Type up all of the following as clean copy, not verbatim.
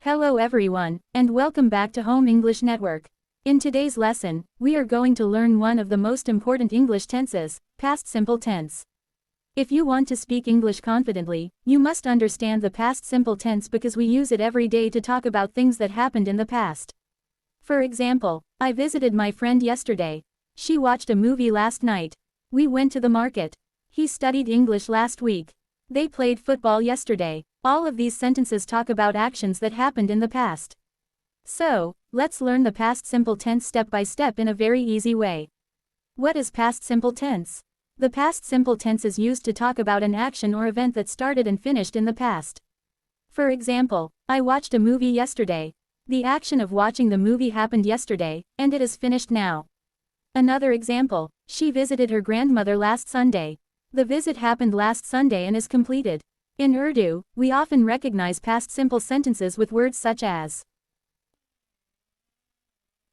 Hello everyone, and welcome back to Home English Network. In today's lesson, we are going to learn one of the most important English tenses, past simple tense. If you want to speak English confidently, you must understand the past simple tense because we use it every day to talk about things that happened in the past. For example, I visited my friend yesterday. She watched a movie last night. We went to the market. He studied English last week. They played football yesterday. All of these sentences talk about actions that happened in the past. So, let's learn the past simple tense step by step in a very easy way. What is past simple tense? The past simple tense is used to talk about an action or event that started and finished in the past. For example, I watched a movie yesterday. The action of watching the movie happened yesterday, and it is finished now. Another example, she visited her grandmother last Sunday. The visit happened last Sunday and is completed. In Urdu, we often recognize past simple sentences with words such as.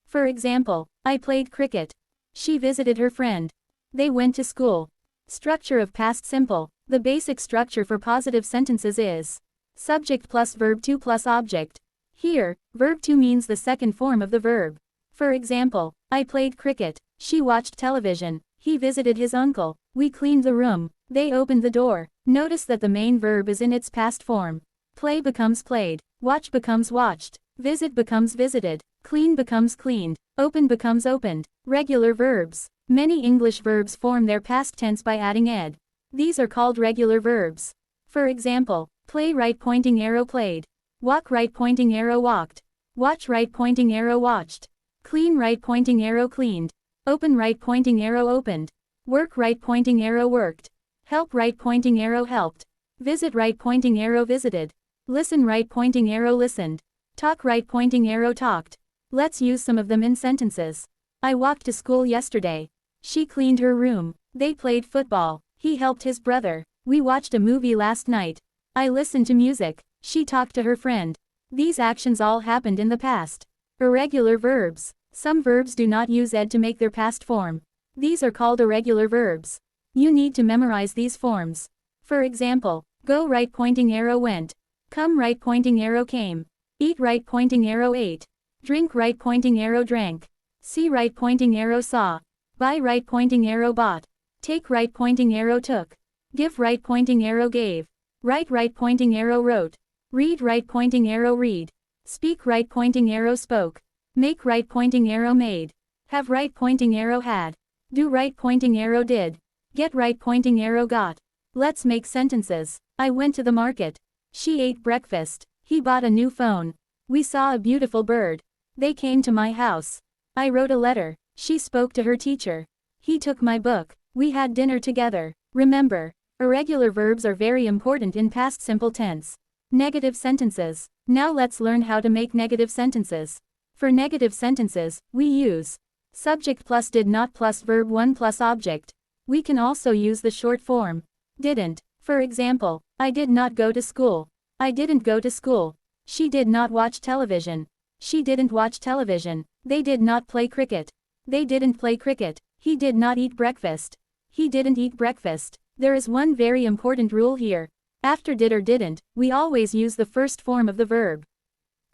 For example, I played cricket. She visited her friend. They went to school. Structure of past simple. The basic structure for positive sentences is subject plus verb to plus object. Here, verb to means the second form of the verb. For example, I played cricket. She watched television. He visited his uncle. We cleaned the room. They opened the door. Notice that the main verb is in its past form. Play becomes played. Watch becomes watched. Visit becomes visited. Clean becomes cleaned. Open becomes opened. Regular verbs. Many English verbs form their past tense by adding ed. These are called regular verbs. For example, play right pointing arrow played. Walk right pointing arrow walked. Watch right pointing arrow watched. Clean right pointing arrow cleaned. Open right pointing arrow opened. Work right pointing arrow worked. Help right pointing arrow helped. Visit right pointing arrow visited. Listen right pointing arrow listened. Talk right pointing arrow talked. Let's use some of them in sentences. I walked to school yesterday. She cleaned her room. They played football. He helped his brother. We watched a movie last night. I listened to music. She talked to her friend. These actions all happened in the past. Irregular verbs. Some verbs do not use ed to make their past form. These are called irregular verbs. You need to memorize these forms. For example, go right pointing arrow went. Come right pointing arrow came. Eat right pointing arrow ate. Drink right pointing arrow drank. See right pointing arrow saw. Buy right pointing arrow bought. Take right pointing arrow took. Give right pointing arrow gave. Write right pointing arrow wrote. Read right pointing arrow read. Speak right pointing arrow spoke. Make right pointing arrow made. Have right pointing arrow had. Do right pointing arrow did. Get right pointing arrow got. Let's make sentences. I went to the market. She ate breakfast. He bought a new phone. We saw a beautiful bird. They came to my house. I wrote a letter. She spoke to her teacher. He took my book. We had dinner together. Remember, irregular verbs are very important in past simple tense. Negative sentences. Now let's learn how to make negative sentences. For negative sentences, we use subject plus did not plus verb 1 plus object. We can also use the short form didn't. For example, I did not go to school. I didn't go to school. She did not watch television. She didn't watch television. They did not play cricket. They didn't play cricket. He did not eat breakfast. He didn't eat breakfast. There is one very important rule here. After did or didn't, we always use the first form of the verb.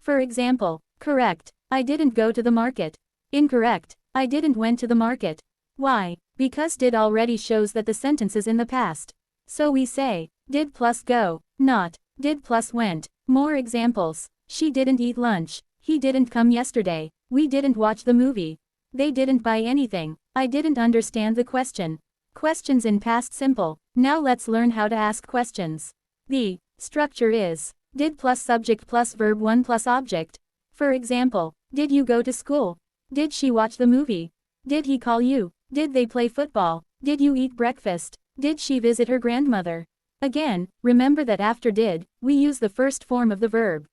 For example, correct. I didn't go to the market. Incorrect. I didn't went to the market. Why? Because did already shows that the sentence is in the past. So we say, did plus go, not, did plus went. More examples. She didn't eat lunch. He didn't come yesterday. We didn't watch the movie. They didn't buy anything. I didn't understand the question. Questions in past simple. Now let's learn how to ask questions. The structure is did plus subject plus verb 1 plus object. For example, did you go to school? Did she watch the movie? Did he call you? Did they play football? Did you eat breakfast? Did she visit her grandmother? Again, remember that after did, we use the first form of the verb.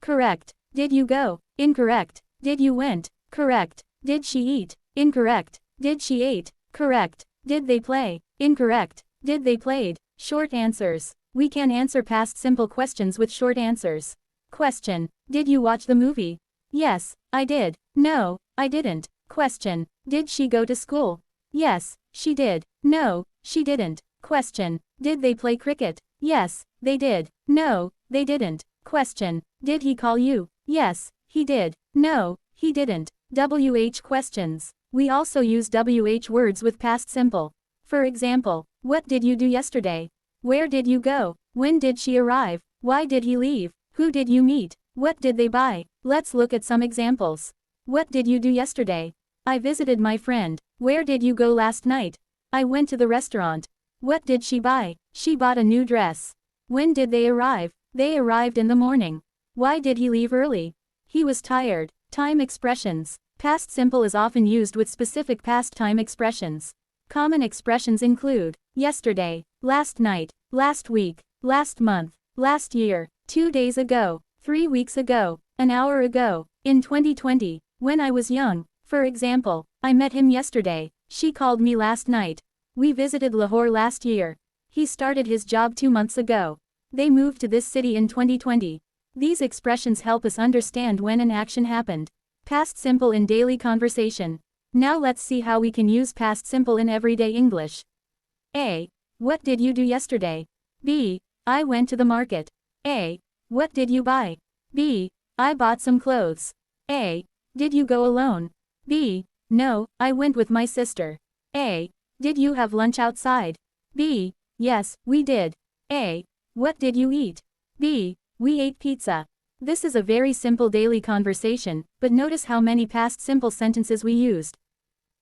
Correct. Did you go? Incorrect. Did you went? Correct. Did she eat? Incorrect. Did she ate? Correct. Did they play? Incorrect. Did they played? Short answers. We can answer past simple questions with short answers. Question. Did you watch the movie? Yes, I did. No, I didn't. Question. Did she go to school? Yes, she did. No, she didn't. Question. Did they play cricket? Yes, they did. No, they didn't. Question. Did he call you? Yes, he did. No, he didn't. WH questions. We also use WH words with past simple. For example, what did you do yesterday? Where did you go? When did she arrive? Why did he leave? Who did you meet? What did they buy? Let's look at some examples. What did you do yesterday? I visited my friend. Where did you go last night? I went to the restaurant. What did she buy? She bought a new dress. When did they arrive? They arrived in the morning. Why did he leave early? He was tired. Time expressions. Past simple is often used with specific past time expressions. Common expressions include yesterday, last night, last week, last month, last year, 2 days ago, 3 weeks ago, an hour ago, in 2020, when I was young. For example, I met him yesterday. She called me last night. We visited Lahore last year. He started his job 2 months ago. They moved to this city in 2020. These expressions help us understand when an action happened. Past simple in daily conversation. Now let's see how we can use past simple in everyday English. A. What did you do yesterday? B. I went to the market. A. What did you buy? B. I bought some clothes. A. Did you go alone? B. No, I went with my sister. A. Did you have lunch outside? B. Yes, we did. A. What did you eat? B. We ate pizza. This is a very simple daily conversation, but notice how many past simple sentences we used.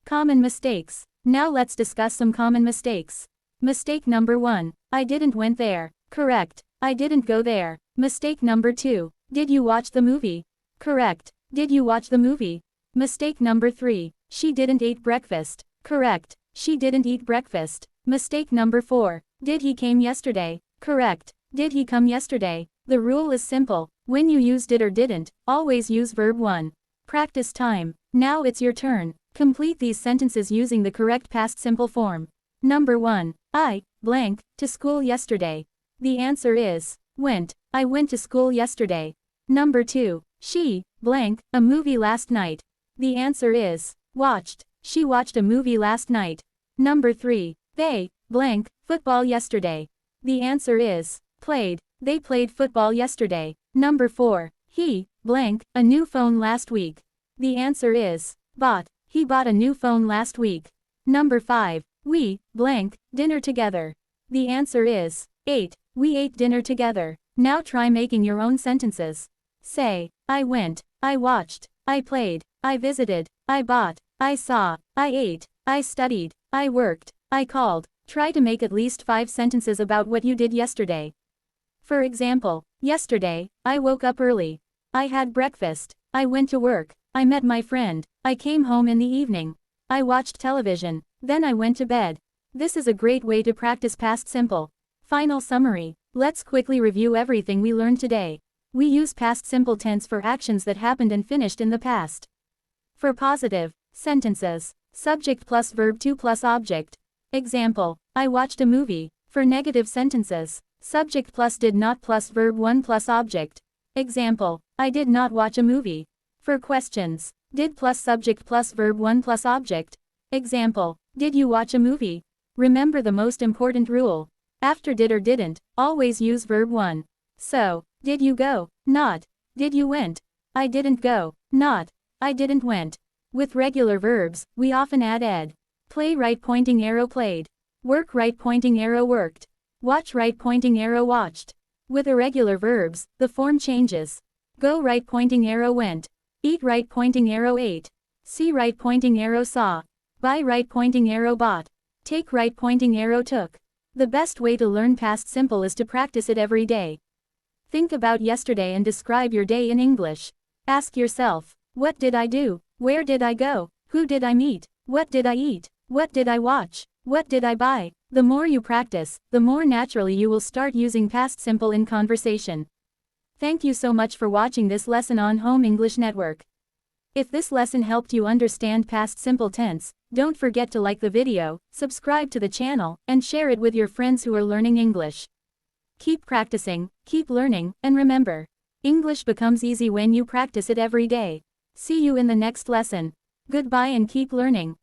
Common mistakes. Now let's discuss some common mistakes. Mistake number 1. I didn't went there. Correct. I didn't go there. Mistake number 2. Did you watch the movie? Correct. Did you watch the movie? Mistake number 3. She didn't eat breakfast. Correct. She didn't eat breakfast. Mistake number 4. Did he came yesterday? Correct. Did he come yesterday? The rule is simple. When you use did or didn't, always use verb 1. Practice time. Now it's your turn. Complete these sentences using the correct past simple form. Number 1. I, blank, to school yesterday. The answer is, went. I went to school yesterday. Number 2. She, blank, a movie last night. The answer is, watched. She watched a movie last night. Number 3. They, blank, football yesterday. The answer is, played. They played football yesterday. Number 4. He, blank, a new phone last week. The answer is, bought. He bought a new phone last week. Number 5. We, blank, dinner together. The answer is, ate. We ate dinner together. Now try making your own sentences. Say, I went, I watched, I played, I visited, I bought, I saw, I ate, I studied, I worked, I called. Try to make at least 5 sentences about what you did yesterday. For example, yesterday, I woke up early. I had breakfast. I went to work. I met my friend. I came home in the evening. I watched television. Then I went to bed. This is a great way to practice past simple. Final summary. Let's quickly review everything we learned today. We use past simple tense for actions that happened and finished in the past. For positive sentences, subject plus verb 2 plus object. Example, I watched a movie. For negative sentences, subject plus did not plus verb 1 plus object. Example, I did not watch a movie. For questions, did plus subject plus verb 1 plus object. Example, did you watch a movie? Remember the most important rule. After did or didn't, always use verb 1. So, did you go? Not. Did you went? I didn't go. Not. I didn't went. With regular verbs, we often add ed. Play right pointing arrow played. Work right pointing arrow worked. Watch right pointing arrow watched. With irregular verbs, the form changes. Go right pointing arrow went. Eat right pointing arrow ate. See right pointing arrow saw. Buy right pointing arrow bought. Take right pointing arrow took. The best way to learn past simple is to practice it every day. Think about yesterday and describe your day in English. Ask yourself, what did I do? Where did I go? Who did I meet? What did I eat? What did I watch? What did I buy? The more you practice, the more naturally you will start using past simple in conversation. Thank you so much for watching this lesson on Home English Network. If this lesson helped you understand past simple tense, don't forget to like the video, subscribe to the channel, and share it with your friends who are learning English. Keep practicing, keep learning, and remember, English becomes easy when you practice it every day. See you in the next lesson. Goodbye and keep learning.